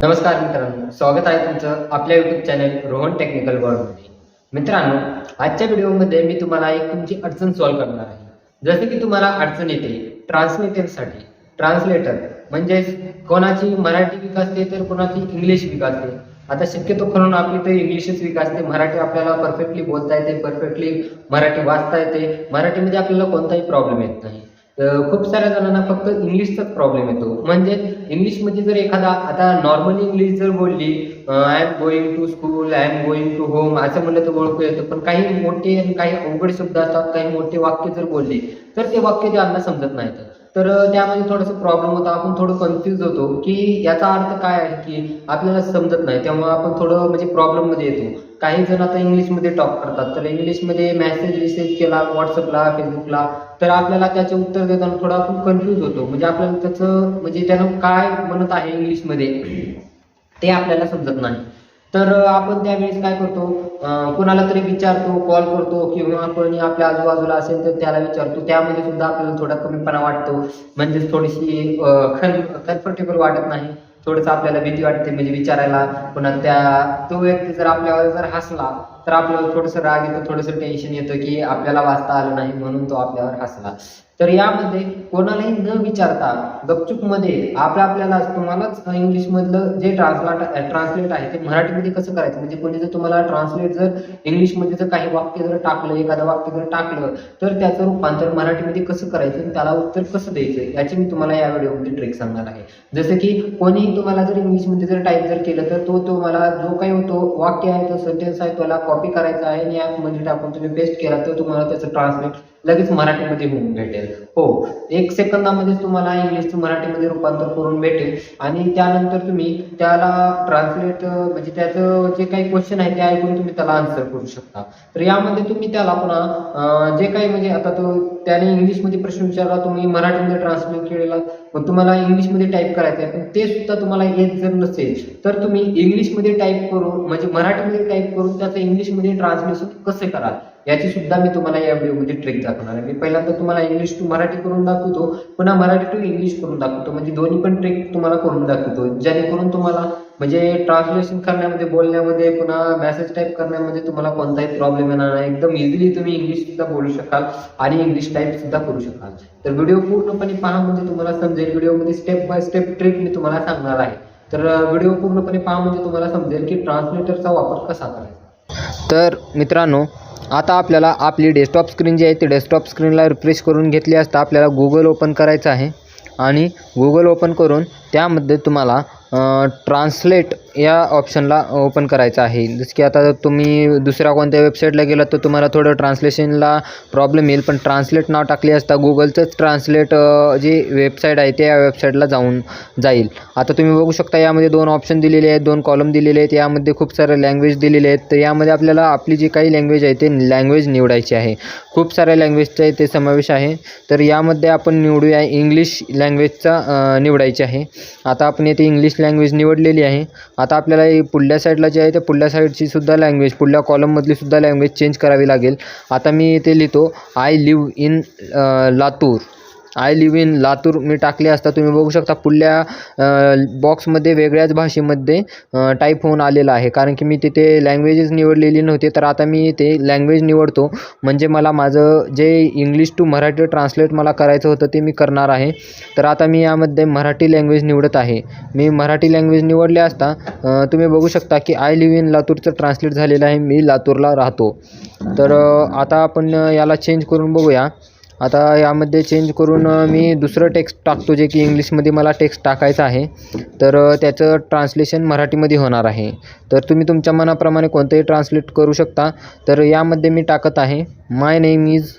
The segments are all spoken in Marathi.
नमस्कार मित्रांनो, स्वागत आहे तुमचं आपल्या यूट्यूब चॅनल रोहन टेक्निकल वर्ल्डमध्ये. मित्रांनो, आजच्या व्हिडिओमध्ये मी तुम्हाला एक तुमची अडचण सॉल्व्ह करणार आहे. जसे की तुम्हाला अडचण येते ट्रान्सलेटरसाठी. ट्रान्सलेटर म्हणजे कोणाची मराठी वीक असते तर कोणाची इंग्लिश वीक असते. आता शक्यतो करून आपली तर इंग्लिशच वीक असते. मराठी आपल्याला परफेक्टली बोलता येते, परफेक्टली मराठी वाचता येते, मराठीमध्ये आपल्याला कोणताही प्रॉब्लेम येत नाही. खूप साऱ्या जणांना फक्त इंग्लिशचाच प्रॉब्लेम येतो. म्हणजे इंग्लिशमध्ये जर एखादा आता नॉर्मली इंग्लिश जर बोलली, I am going to school, I am going to home असं म्हणलं तर ओळखू येतं. पण काही मोठे आणि काही अवघड शब्द असतात, काही मोठे वाक्य जर बोलले तर ते वाक्य त्यांना समजत नाहीत. तर त्यामध्ये थोडंसं प्रॉब्लेम होतो. आपण थोडं कन्फ्यूज होतो की याचा अर्थ काय आहे, की आपल्याला समजत नाही. त्यामुळे आपण थोडं म्हणजे प्रॉब्लेममध्ये येतो. काही जण आता इंग्लिशमध्ये टॉक करतात, तर इंग्लिशमध्ये मेसेज केला व्हॉट्सअपला, फेसबुकला, तर आपल्याला त्याचे उत्तर देताना थोडा आपण कन्फ्यूज होतो. म्हणजे आपल्याला त्याचं म्हणजे त्यानं काय म्हणत आहे इंग्लिशमध्ये ते आपल्याला समजत नाही. तर आपण त्यावेळेस काय करतो, कोणाला तरी विचारतो, कॉल करतो किंवा कोणी आपल्या आजूबाजूला असेल तर त्याला विचारतो. त्यामध्ये सुद्धा आपल्याला थोडा कमीपणा वाटतो. म्हणजे थोडीशी कम्फर्टेबल वाटत नाही. थोडंसं आपल्याला भीती वाटते म्हणजे विचारायला. पुन्हा तो व्यक्ती जर आपल्यावर जर हसला तर आपल्याला थोडंसं राग येतं, थोडंसं टेन्शन येतं की आपल्याला वाचता आलं नाही म्हणून तो आपल्यावर हसला. तर यामध्ये कोणालाही न विचारता गपचूपमध्ये आपल्याला तुम्हालाच इंग्लिशमधलं जे ट्रान्सलेट आहे ते मराठीमध्ये कसं करायचं. म्हणजे कोणी जर तुम्हाला ट्रान्सलेट जर इंग्लिशमध्ये जर काही वाक्य जर टाकलं, एखादं वाक्य जर टाकलं तर त्याचं रूपांतर मराठीमध्ये कसं करायचं आणि त्याला उत्तर कसं द्यायचं याची मी तुम्हाला या व्हिडिओमध्ये ट्रिक सांगणार आहे. जसं की कोणीही तुम्हाला जर इंग्लिशमध्ये जर टाईप जर केलं तर तुम्हाला जो काही होतो वाक्य आहे, तो सेंटेन्स आहे, त्याला कॉपी करायचा आहे आणि ॲपमध्ये टाकून तुम्ही पेस्ट केला तर तुम्हाला त्याचं ट्रान्सलेट लगेच मराठीमध्ये होऊन भेटेल. हो, 1 सेकंदामध्ये तुम्हाला इंग्लिशचं मराठीमध्ये रूपांतर करून भेटेल. आणि त्यानंतर तुम्ही त्याला ट्रान्सलेट म्हणजे त्याचं जे काही क्वेश्चन आहे ते ऐकून तुम्ही त्याला आन्सर करू शकता. तर यामध्ये तुम्ही त्याला पुन्हा जे काही म्हणजे आता त्याने इंग्लिशमध्ये प्रश्न विचारला, तुम्ही मराठीमध्ये ट्रान्सलेट केलेला, मग तुम्हाला इंग्लिशमध्ये टाईप करायचं आहे, पण ते सुद्धा तुम्हाला येत जर नसेल तर तुम्ही इंग्लिशमध्ये टाईप करून म्हणजे मराठीमध्ये टाईप करून त्याचं इंग्लिशमध्ये ट्रान्सलेशन कसे कराल याची सुद्धा मी तुम्हाला या व्हिडिओमध्ये ट्रिक दाखवणार आहे. मी पहिल्यांदा तुम्हाला इंग्लिश टू मराठी करून दाखवतो, पुन्हा मराठी टू इंग्लिश करून दाखवतो. म्हणजे दोन्ही पण ट्रिक तुम्हाला करून दाखवतो, जेणेकरून तुम्हाला म्हणजे ट्रान्सलेशन करण्यामध्ये, बोलण्यामध्ये, पुन्हा मेसेज टाईप करण्यामध्ये तुम्हाला कोणताही प्रॉब्लेम येणार नाही. एकदम इझिली तुम्ही इंग्लिश सुद्धा बोलू शकाल आणि इंग्लिश टाईप सुद्धा करू शकाल. तर व्हिडिओ पूर्णपणे पहा म्हणजे तुम्हाला समजेल. व्हिडिओमध्ये स्टेप बाय स्टेप ट्रिक मी तुम्हाला सांगणार आहे. तर व्हिडिओ पूर्णपणे पहा म्हणजे तुम्हाला समजेल की ट्रान्सलेटरचा वापर कसा करायचा. तर मित्रांनो, आता आपल्याला आपली डेस्कटॉप स्क्रीन जी आहे ती डेस्कटॉप स्क्रीनला रिफ्रेश करून घेतली असता आपल्याला गुगल ओपन करायचं आहे. आणि गुगल ओपन करून त्यामध्ये तुम्हाला ट्रान्सलेट या ऑप्शनला ओपन करायचं आहे. जसं की आता तुम्ही दुसऱ्या कोणत्या वेबसाईटला गेलात तर तुम्हाला थोडं ट्रान्सलेशनला प्रॉब्लेम येईल, पण ट्रान्सलेट नाव टाकले असता गुगलचंच ट्रान्सलेट जी वेबसाईट आहे त्या वेबसाईटला जाईल. आता तुम्ही बघू शकता यामध्ये 2 ऑप्शन दिलेले आहेत, 2 कॉलम दिलेले आहेत. यामध्ये खूप सारे लँग्वेज दिलेले आहेत. तर यामध्ये आपल्याला आपली जी काही लँग्वेज आहे ते लँग्वेज निवडायची आहे. खूप साऱ्या लँग्वेजचा इथे समावेश आहे. तर यामध्ये आपण निवडूया इंग्लिश लँग्वेजचा निवडायची आहे. आता आपण येथे इंग्लिश लँग्वेज निवडलेली आहे. आता आपल्याला पुढल्या साईडला जे आहे त्या पुढल्या साईडची सुद्धा लँग्वेज, पुढल्या कॉलममधली सुद्धा लँग्वेज चेंज करावी लागेल. आता मी इथे लिहितो I live in Latur. I live in Latur मी टाकले असता तुम्ही बघू शकता पुढल्या बॉक्समध्ये वेगळ्याच भाषेमध्ये टाईप होऊन आलेलं आहे. कारण की मी तिथे लँग्वेजेस निवडलेली नव्हती. तर आता मी ते लँग्वेज निवडतो म्हणजे मला माझं जे इंग्लिश टू मराठी ट्रान्सलेट मला करायचं होतं ते मी करणार आहे. तर आता मी यामध्ये मराठी लँग्वेज निवडत आहे. मी मराठी लँग्वेज निवडले असता तुम्ही बघू शकता की आय लिव्ह इन लातूरचं ट्रान्सलेट झालेलं आहे. मी लातूरला राहतो. तर आता आपण याला चेंज करून बघूया. आता यामध्ये चेंज करून मी दुसरं टेक्स्ट टाकतो जे की इंग्लिशमध्ये मला टेक्स्ट टाकायचं आहे. तर त्याचं ट्रान्सलेशन मराठीमध्ये होणार आहे. तर तुम्ही तुमच्या मनाप्रमाणे कोणतंही ट्रान्सलेट करू शकता. तर यामध्ये मी टाकत आहे my name is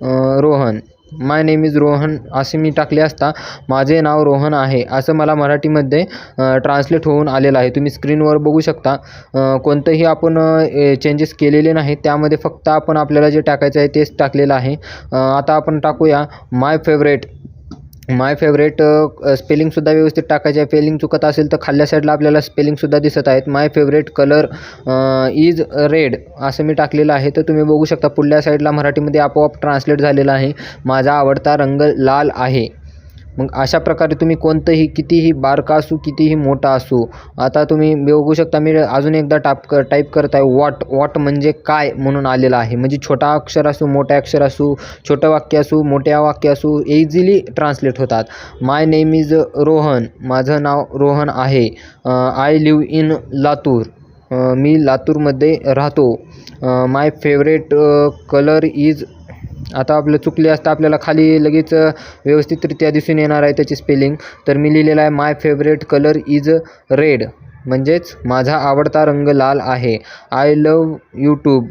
Rohan. My name is Rohan असे मी टाकले असता माझे नाव रोहन आहे असं मला मराठीमध्ये ट्रान्सलेट होऊन आलेलं आहे. तुम्ही स्क्रीनवर बघू शकता. कोणतंही आपण चेंजेस केलेले नाहीत. त्यामध्ये फक्त आपण आपल्याला जे टाकायचं आहे तेच टाकलेलं आहे. आता आपण टाकूया माय फेवरेट. माय फेवरेट स्पेलिंगसुद्धा व्यवस्थित टाकायचे आहे. स्पेलिंग चुकत असेल तर खाल्ल्या साईडला आपल्याला स्पेलिंगसुद्धा दिसत आहेत. माय फेवरेट कलर इज रेड असं मी टाकलेलं आहे. तर तुम्ही बघू शकता पुढल्या साईडला मराठीमध्ये आपोआप ट्रान्सलेट झालेलं आहे. माझा आवडता रंग लाल आहे. मग अशा प्रकारे तुम्ही कोणतंही कितीही बारका असू कितीही मोठा असू, आता तुम्ही बघू शकता मी अजून एकदा टाईप करत आहे वॉट म्हणजे काय म्हणून आलेलं आहे. म्हणजे छोटा अक्षर असू मोठे अक्षर असू, छोटं वाक्य असू मोठे वाक्य असू, इझिली ट्रान्सलेट होतात. माय नेम इज रोहन, माझं नाव रोहन आहे. आय लिव्ह इन लातूर, मी लातूरमध्ये राहतो. माय फेवरेट कलर इज, आता आपलं चुकले असतं आपल्याला खाली लगेच व्यवस्थितरित्या दिसून येणार आहे त्याची स्पेलिंग. तर मी लिहिलेलं आहे माय फेवरेट कलर इज रेड, म्हणजेच माझा आवडता रंग लाल आहे. आय लव यूट्यूब,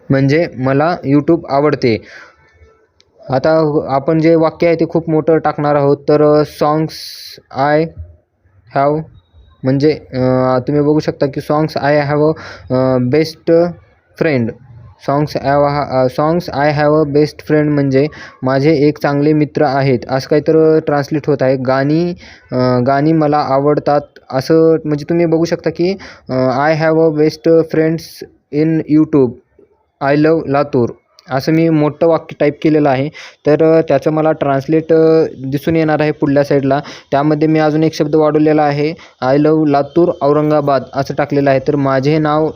म्हणजे मला यूट्यूब आवडते. आता आपण जे वाक्य आहे ते खूप मोठं टाकणार आहोत. तर सॉंग्स आय हॅव, म्हणजे तुम्ही बघू शकता की songs I have a best friend, songs I have a best friend म्हणजे माझे एक चांगले मित्र आहेत, असं काहीतरी ट्रान्सलेट होत आहे. गाणी मला आवडतात, असं म्हणजे तुम्ही बघू शकता की I have a best friends in YouTube, I love Latur, असं मी मोठं वाक्य टाईप केलेलं आहे. तर त्याचं मला ट्रान्सलेट दिसून येणार आहे पुढल्या साईडला. त्यामध्ये मी अजून एक शब्द वाढवलेला आहे, आय लव लातूर औरंगाबाद असं टाकलेलं आहे. तर माझे नाव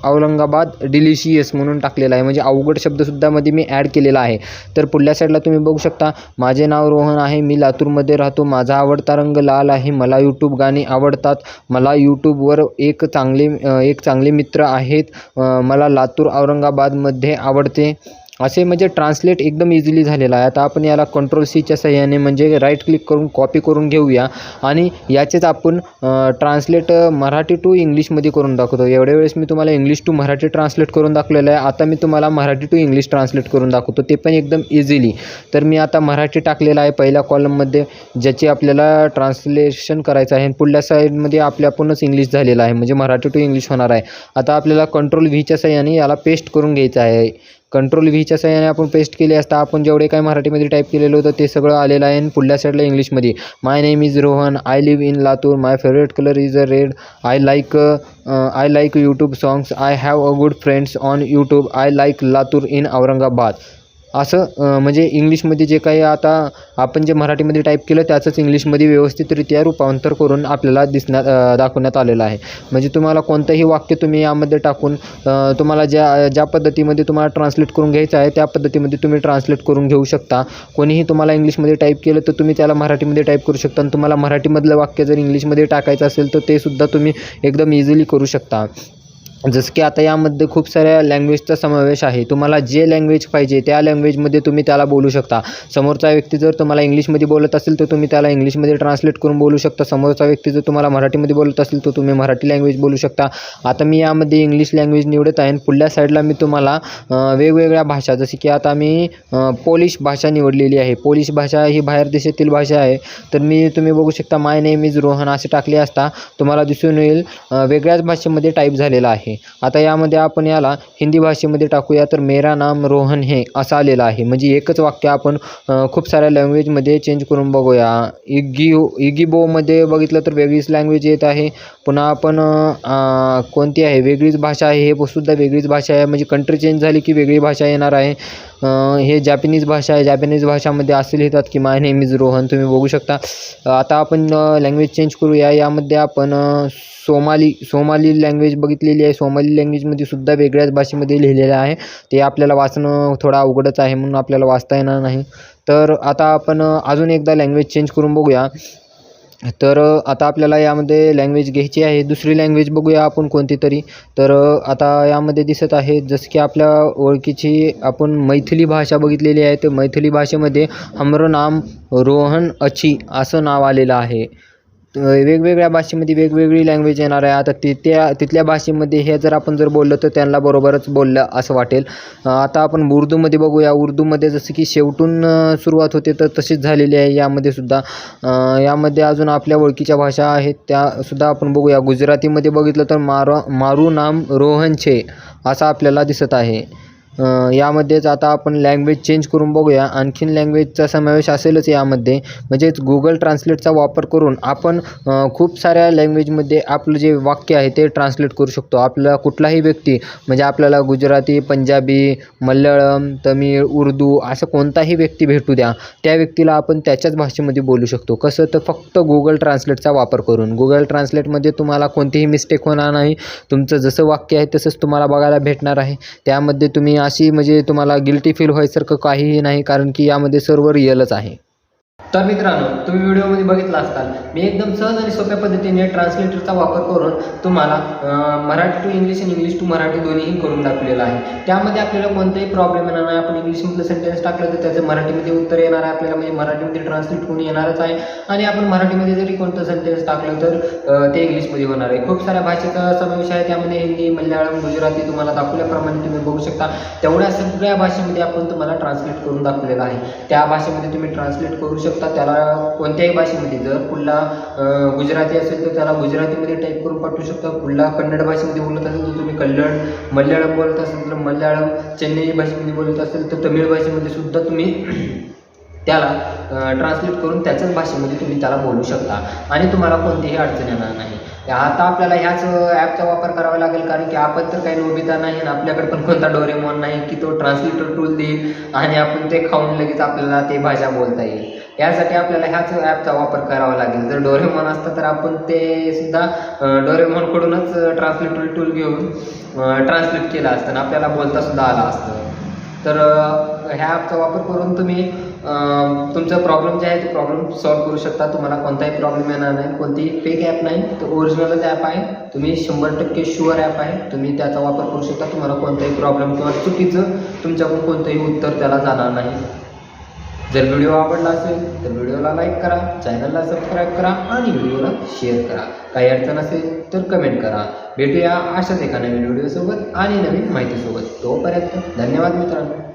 औरंगाबाद डिलिशियस म्हणून टाकलेलं आहे, म्हणजे अवघड शब्दसुद्धा मध्ये मी ॲड केलेला आहे. तर पुढल्या साईडला तुम्ही बघू शकता माझे नाव रोहन आहे, मी लातूरमध्ये राहतो, माझा आवडता रंग लाल आहे, मला यूट्यूब गाणी आवडतात, मला यूट्यूबवर एक चांगले मित्र आहेत, मला लातूर औरंगाबादमध्ये आवडते. असे म्हणजे ट्रान्सलेट एकदम इझिली झालेला आहे. आता आपण याला Ctrl+C साहाय्याने म्हणजे राईट क्लिक करून कॉपी करून घेऊया आणि याचेच आपण ट्रान्सलेट मराठी टू इंग्लिशमध्ये करून दाखवतो. एवढ्या वेळेस मी तुम्हाला इंग्लिश टू मराठी ट्रान्सलेट करून दाखवलेलं आहे. आता मी तुम्हाला मराठी टू इंग्लिश ट्रान्सलेट करून दाखवतो, ते पण एकदम इझिली. तर मी आता मराठी टाकलेलं आहे पहिल्या कॉलममध्ये, ज्याची आपल्याला ट्रान्सलेशन करायचं आहे. पुढल्या साईडमध्ये आपणच इंग्लिश झालेलं आहे, म्हणजे मराठी टू इंग्लिश होणार आहे. आता आपल्याला Ctrl+V साहाय्याने याला पेस्ट करून घ्यायचं आहे. Ctrl+V साहाय्याने आपण पेस्ट केले असता आपण जेवढे काय मराठीमध्ये टाईप केलेलं होतं ते सगळं आलेलं आहे. आणि पुढल्या साईडला इंग्लिशमध्ये my name is Rohan, I live in Latur, my favourite colour is red, I like YouTube songs, I have a good friends on YouTube, I like Latur in Aurangabad. असं म्हणजे इंग्लिशमध्ये जे काही आता आपण जे मराठीमध्ये टाईप केलं त्याचंच इंग्लिशमध्ये व्यवस्थितरित्या रूपांतर करून आपल्याला दाखवण्यात आलेलं आहे. म्हणजे तुम्हाला कोणतंही वाक्य तुम्ही यामध्ये टाकून तुम्हाला ज्या पद्धतीमध्ये तुम्हाला ट्रान्सलेट करून घ्यायचं आहे त्या पद्धतीमध्ये तुम्ही ट्रान्सलेट करून घेऊ शकता. कोणीही तुम्हाला इंग्लिशमध्ये टाईप केलं तर तुम्ही त्याला मराठीमध्ये टाईप करू शकता, आणि तुम्हाला मराठीमधलं वाक्य जर इंग्लिशमध्ये टाकायचं असेल तर ते सुद्धा तुम्ही एकदम इझिली करू शकता. जसं की आता यामध्ये खूप साऱ्या लँग्वेजचा समावेश आहे. तुम्हाला जे लँग्वेज पाहिजे त्या लँग्वेजमध्ये तुम्ही त्याला बोलू शकता. समोरचा व्यक्ती जर तुम्हाला इंग्लिशमध्ये बोलत असेल तर तुम्ही त्याला इंग्लिशमध्ये ट्रान्सलेट करून बोलू शकता. समोरचा व्यक्ती जर तुम्हाला मराठीमध्ये बोलत असेल तर तुम्ही मराठी लँग्वेज बोलू शकता. आता मी यामध्ये इंग्लिश लँग्वेज निवडत आहे आणि पुढल्या साईडला मी तुम्हाला वेगवेगळ्या भाषा, जसे की आता मी पोलिश भाषा निवडलेली आहे. पोलिश भाषा ही बाहेर देशातील भाषा आहे. तर तुम्ही बघू शकता माय नेम इज रोहन असे टाकले असता तुम्हाला दिसून येईल वेगळ्याच भाषेमध्ये टाईप झालेला आहे. आता यामध्ये आपण याला हिंदी भाषेमध्ये टाकूया, तर मेरा नाम रोहन है असं आलेलं आहे. म्हणजे एकच वाक्य आपण खूप साऱ्या लँग्वेजमध्ये चेंज करून बघूया. इगिबोमध्ये बघितलं तर वेगळीच लँग्वेज येत आहे. पुन्हा आपण कोणती आहे वेगळीच भाषा आहे, हे सुद्धा वेगळीच भाषा आहे. म्हणजे कंट्री चेंज झाली की वेगळी भाषा येणार आहे. हे जॅपनीज भाषा आहे. जॅपनीज भाषामध्ये असे लिहितात की माय नेम इज रोहन, तुम्ही बघू शकता. आता आपण लँग्वेज चेंज करूया. यामध्ये आपण सोमाली लँग्वेज बघितलेली आहे. सोमाली लँग्वेजमध्ये सुद्धा वेगळ्याच भाषेमध्ये लिहिलेलं आहे. ते आपल्याला वाचणं थोडं अवघडच आहे म्हणून आपल्याला वाचता येणार नाही. तर आता आपण अजून एकदा लँग्वेज चेंज करून बघूया. तर आता आपल्याला यामध्ये लँग्वेज घ्यायची आहे. दुसरी लँग्वेज बघूया आपण कोणती तरी. तर आता यामध्ये दिसत आहे जसं की आपल्या ओळखीची आपण मैथिली भाषा बघितलेली आहे. तर मैथिली भाषेमध्ये हमरं नाम रोहन अच्छी असं नाव आलेलं आहे. वेगवेगळ्या भाषेमध्ये वेगवेगळी लँग्वेज येणार आहे. आता तिथल्या भाषेमध्ये हे जर आपण बोललं तर त्यांना बरोबरच बोललं असं वाटेल. आता आपण उर्दूमध्ये बघूया. उर्दूमध्ये जसं की शेवटून सुरुवात होते तर तशीच झालेली आहे यामध्ये सुद्धा. यामध्ये अजून आपल्या ओळखीच्या भाषा आहेत त्यासुद्धा आपण बघूया. गुजरातीमध्ये बघितलं तर मारू नाम रोहन छे असं आपल्याला दिसत आहे. यामध्येच आता आपण लँग्वेज चेंज करून बघूया. आणखीन लँग्वेजचा समावेश असेलच यामध्ये. म्हणजेच गुगल ट्रान्सलेटचा वापर करून आपण खूप साऱ्या लँग्वेजमध्ये आपलं जे वाक्य आहे ते ट्रान्सलेट करू शकतो. आपला कुठलाही व्यक्ती म्हणजे आपल्याला गुजराती, पंजाबी, मल्याळम, तमिळ, उर्दू असं कोणताही व्यक्ती भेटू द्या, त्या व्यक्तीला आपण त्याच्याच भाषेमध्ये बोलू शकतो. कसं तर फक्त गुगल ट्रान्सलेटचा वापर करून. गुगल ट्रान्सलेटमध्ये तुम्हाला कोणतीही मिस्टेक होणार नाही. तुमचं जसं वाक्य आहे तसंच तुम्हाला बघायला भेटणार आहे. त्यामध्ये तुम्ही अशी म्हणजे तुम्हाला गिल्टी फील व्हायसारखं काहीही नाही, कारण की यामध्ये सर्व रिअलच आहे. तर मित्रांनो, तुम्ही व्हिडिओमध्ये बघितला असताल मी एकदम सहज आणि सोप्या पद्धतीने ट्रान्सलेटरचा वापर करून तुम्हाला मराठी टू इंग्लिश आणि इंग्लिश टू मराठी दोन्हीही करून दाखवलेलं आहे. त्यामध्ये आपल्याला कोणताही प्रॉब्लेम येणार नाही. आपण इंग्लिशमधलं सेंटेन्स टाकलं तर त्याचं मराठीमध्ये उत्तर येणार आहे आपल्याला, म्हणजे मराठीमध्ये ट्रान्सलेट होऊन येणारच आहे. आणि आपण मराठीमध्ये जरी कोणतं सेंटेन्स टाकलं तर ते इंग्लिशमध्ये होणार आहे. खूप साऱ्या भाषेचा समावेश आहे त्यामध्ये. हिंदी, मल्याळम, गुजराती तुम्हाला दाखवल्याप्रमाणे तुम्ही बघू शकता. तेवढ्या सगळ्या भाषेमध्ये आपण तुम्हाला ट्रान्सलेट करून दाखवलेलं आहे. त्या भाषेमध्ये तुम्ही ट्रान्सलेट करू शकता. त्याला कोणत्याही भाषेमध्ये, जर पुढला गुजराती असेल तर त्याला गुजरातीमध्ये टाईप करून पाठवू शकता. पुढला कन्नड भाषेमध्ये बोलत असेल तर तुम्ही कन्नड, मल्याळम बोलत असेल तर मल्याळम, चेन्नई भाषेमध्ये बोलत असेल तर तमिळ भाषेमध्ये सुद्धा तुम्ही त्याला ट्रान्सलेट करून त्याच्याच भाषेमध्ये तुम्ही त्याला बोलू शकता आणि तुम्हाला कोणतीही अडचण येणार नाही. आता आपल्याला ह्याच ॲपचा वापर करावा लागेल, कारण की आपण तर काही नोबिता नाही आणि आपल्याकडे पण कोणता डोरेमॉन नाही की तो ट्रान्सलेटर टूल देईल आणि आपण ते खाऊन लगेच आपल्याला ते भाषा बोलता येईल. यासाठी आपल्याला ह्याच ॲपचा वापर करावा लागेल. जर डोरेमॉन असतं तर आपण ते सुद्धा डोरेमॉनकडूनच ट्रान्सलेटर टूल घेऊन ट्रान्सलेट केलं असतं आणि आपल्याला बोलता सुद्धा आलं असतं. तर ह्या ॲपचा वापर करून तुम्ही तुमचा प्रॉब्लेम जे आहे ते प्रॉब्लेम सॉल्व्ह करू शकता. तुम्हाला कोणताही प्रॉब्लेम येणार नाही. कोणतीही फेक ॲप नाही, तो ओरिजिनलच ॲप आहे. तुम्ही 100% शुअर ॲप आहे. तुम्ही त्याचा वापर करू शकता. तुम्हाला कोणताही प्रॉब्लेम किंवा चुकीचं तुमच्याकडून कोणतंही उत्तर त्याला जाणार नाही. जर व्हिडिओ आवडला असेल तर व्हिडिओला लाईक करा, चॅनलला सबस्क्राईब करा आणि व्हिडिओला शेअर करा. काही अडचण असेल तर कमेंट करा. भेटूया अशाच एका नवीन व्हिडिओसोबत आणि नवीन माहितीसोबत. तोपर्यंत धन्यवाद मित्रांनो.